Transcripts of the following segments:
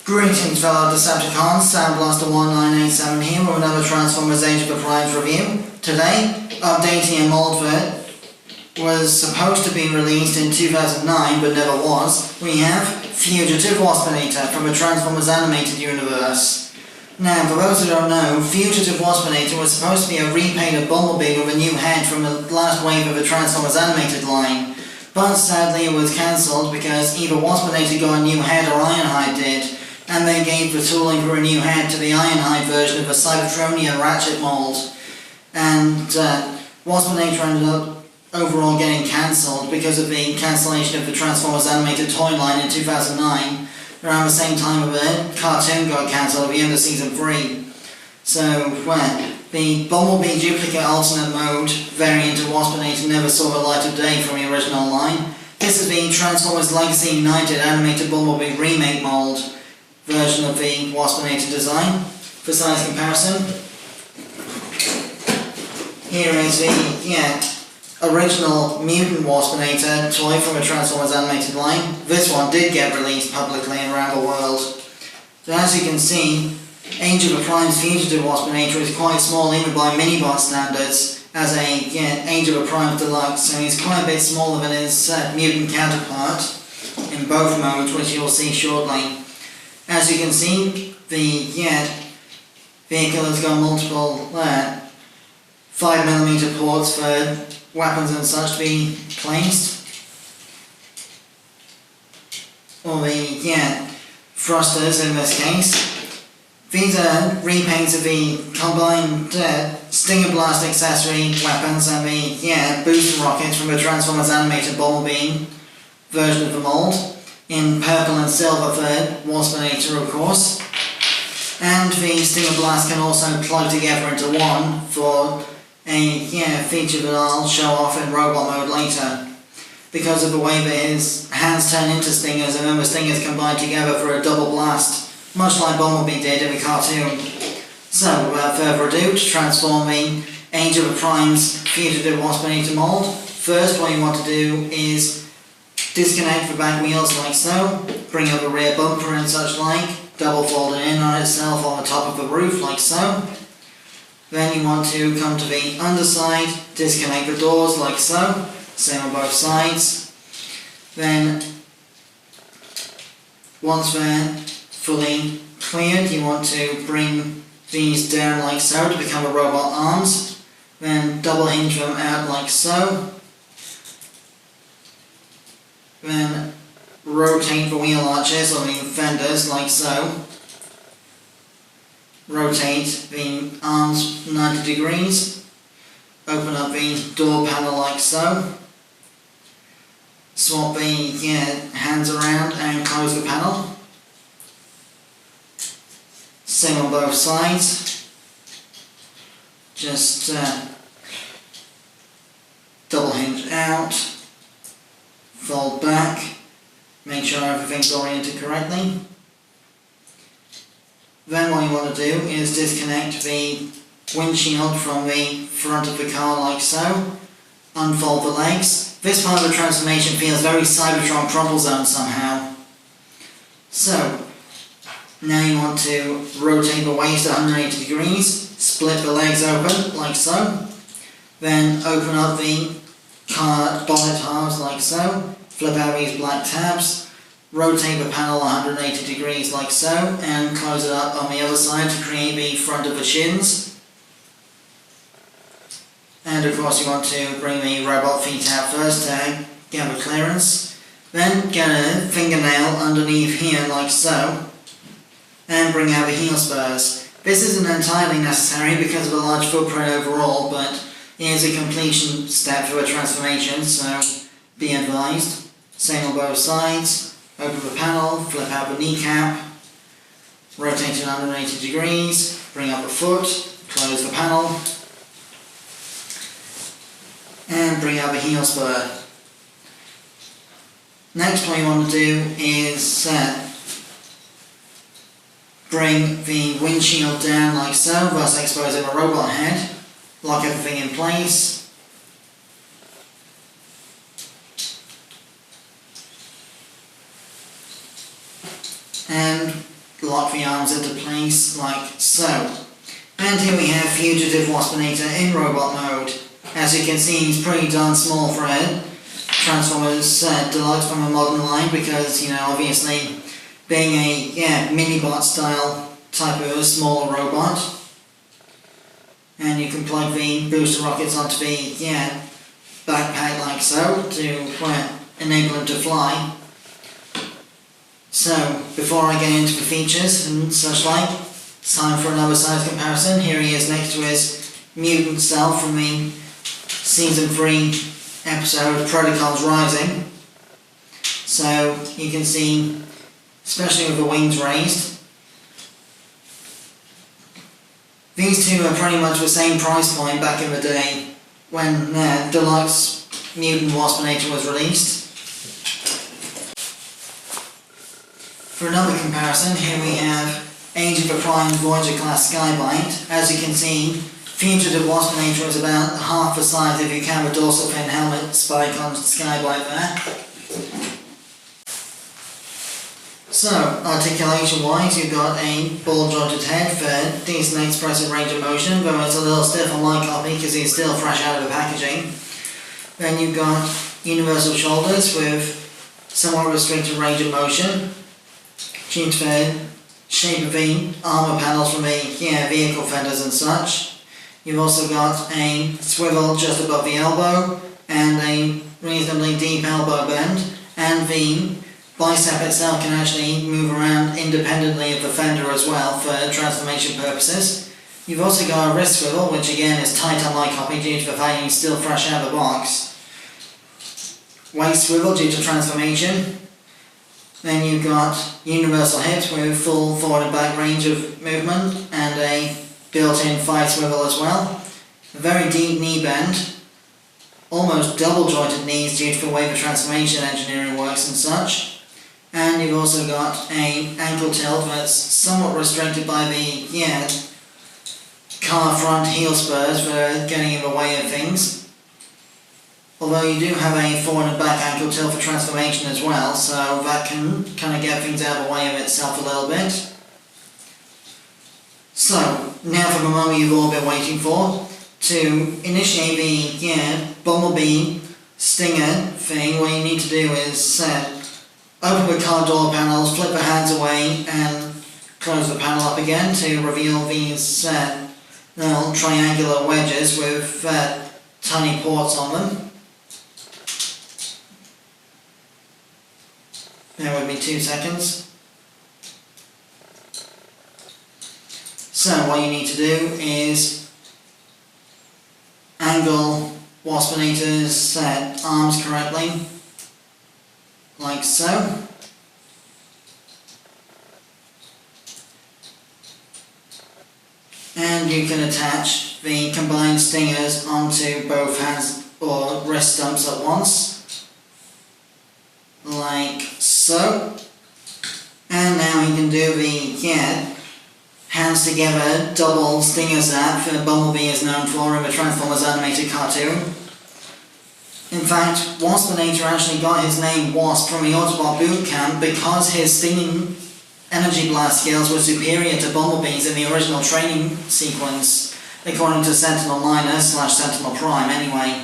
Greetings fellow Decepticons, Sandblaster1987 here with another Transformers Age of the Primes review. Today, updating a mold that was supposed to be released in 2009 but never was. We have Fugitive Waspinator from the Transformers animated universe. Now, for those who don't know, Fugitive Waspinator was supposed to be a repainted Bumblebee with a new head from the last wave of the Transformers animated line. But sadly it was cancelled because either Waspinator got a new head or Ironhide did, and they gave the tooling for a new head to the Ironhide version of the Cybertronian Ratchet mold. And Waspinator ended up overall getting cancelled because of the cancellation of the Transformers animated toy line in 2009, around the same time the cartoon got cancelled at the end of Season 3. So, the Bumblebee duplicate alternate mode variant of Waspinator never saw the light of day from the original line. This is the Transformers Legacy United animated Bumblebee remake mold version of the Waspinator design. For size comparison, here is the original Mutant Waspinator toy from the Transformers animated line. This one did get released publicly around the world. So as you can see, Age of the Primes Fugitive Waspinator is quite small even by minibot standards as a Age of the Primes Deluxe, so he's quite a bit smaller than his mutant counterpart in both modes, which you'll see shortly. As you can see, the vehicle has got multiple 5mm ports for weapons and such to be placed. Or the thrusters in this case. These are repaints of the combined Stinger Blast accessory weapons and the booster rockets from the Transformers animated Bumblebee version of the mold, in purple and silver for Waspinator of course. And the Stinger Blast can also plug together into one for a feature that I'll show off in robot mode later. Because of the way that his hands turn into stingers and then the stingers combine together for a double blast, much like Bumblebee did in the cartoon. So, without further ado, to transform the Age of the Primes Fugitive Waspinator mold, first what you want to do is disconnect the back wheels like so, bring up the rear bumper and such like, double fold it in on itself on the top of the roof like so. Then you want to come to the underside, disconnect the doors like so, same on both sides. Then, once they're fully cleared, you want to bring these down like so to become the robot arms. Then double hinge them out like so. Then rotate the wheel arches or the fenders like so. Rotate the arms 90 degrees. Open up the door panel like so. Swap the hands around and close the panel. Same on both sides. Just double hinge out, fold back, make sure everything's oriented correctly. Then what you want to do is disconnect the windshield from the front of the car like so, unfold the legs. This part of the transformation feels very Cybertron Crumple Zone somehow. So, now you want to rotate the waist 180 degrees, split the legs open like so, then open up the car bonnet halves like so, flip out these black tabs, rotate the panel 180 degrees like so, and close it up on the other side to create the front of the shins. And of course you want to bring the robot feet out first to get the clearance, then get a fingernail underneath here like so, and bring out the heel spurs. This isn't entirely necessary because of the large footprint overall, but it is a completion step for a transformation, so be advised. Same on both sides. Open the panel, flip out the kneecap, rotate it 180 degrees, bring up the foot, close the panel, and bring out the heel spur. Next what you want to do is bring the windshield down like so, thus exposing a robot head. Lock everything in place. And lock the arms into place like so. And here we have Fugitive Waspinator in robot mode. As you can see, he's pretty darn small for a Transformers Deluxe from a modern line because, you know, obviously being a mini-bot style type of a smaller robot. And you can plug the booster rockets onto the backpack like so to enable him to fly. So, before I get into the features and such like, it's time for another size comparison. Here he is next to his mutant self from the Season 3 episode Predacons Rising. So, you can see, especially with the wings raised, these two are pretty much the same price point back in the day when Deluxe Mutant Waspinator was released. For another comparison, here we have Age of the Prime Voyager class Sky-Byte. As you can see, Fugitive Waspinator is about half the size if you count the dorsal fin helmet spike on Sky-Byte there. So, articulation-wise, you've got a ball-jointed head for decent expressive range of motion, though it's a little stiff on my copy because he's still fresh out of the packaging. Then you've got universal shoulders with somewhat restricted range of motion, due to the shape of the armour panels from the vehicle fenders and such. You've also got a swivel just above the elbow and a reasonably deep elbow bend, and the bicep itself can actually move around independently of the fender as well for transformation purposes. You've also got a wrist swivel, which again is tight on my copy due to the fact he's still fresh out of the box. Waist swivel due to transformation. Then you've got universal hips with full forward and back range of movement and a built-in thigh swivel as well. A very deep knee bend, almost double jointed knees due to the way the transformation engineering works and such. And you've also got an ankle tilt that's somewhat restricted by the car front heel spurs for getting in the way of things. Although you do have a forward and back ankle tilt for transformation as well, so that can kind of get things out of the way of itself a little bit. So, now for the moment you've all been waiting for. To initiate the Bumblebee Stinger thing, what you need to do is open the car door panels, flip the hands away and close the panel up again to reveal these little triangular wedges with tiny ports on them. Bear with me 2 seconds. So what you need to do is angle Waspinator's arms correctly, like so. And you can attach the combined stingers onto both hands or wrist stumps at once, like so. And now you can do the hands together double stinger zap that Bumblebee is known for in the Transformers animated cartoon. In fact, Waspinator actually got his name Wasp from the Autobot boot camp because his stinging energy blast skills were superior to Bumblebee's in the original training sequence, according to Sentinel Minor / Sentinel Prime anyway.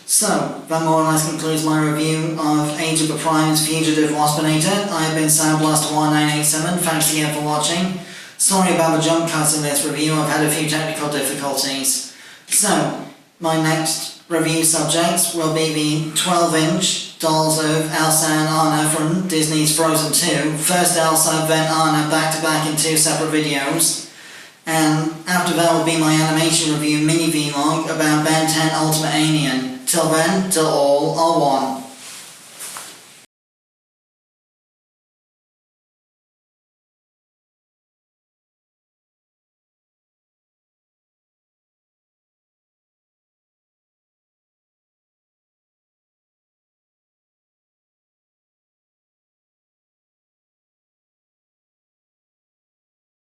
So, that more or less concludes my review of Age of the Prime's Fugitive Waspinator. I have been Soundblaster1987, thanks again for watching. Sorry about the jump cuts in this review, I've had a few technical difficulties. So, my next review subjects will be the 12-inch dolls of Elsa and Anna from Disney's Frozen 2. First Elsa, then Anna, back to back in 2 separate videos. And after that will be my animation review mini vlog about Ben 10 Ultimate Alien. Till then, till all are one.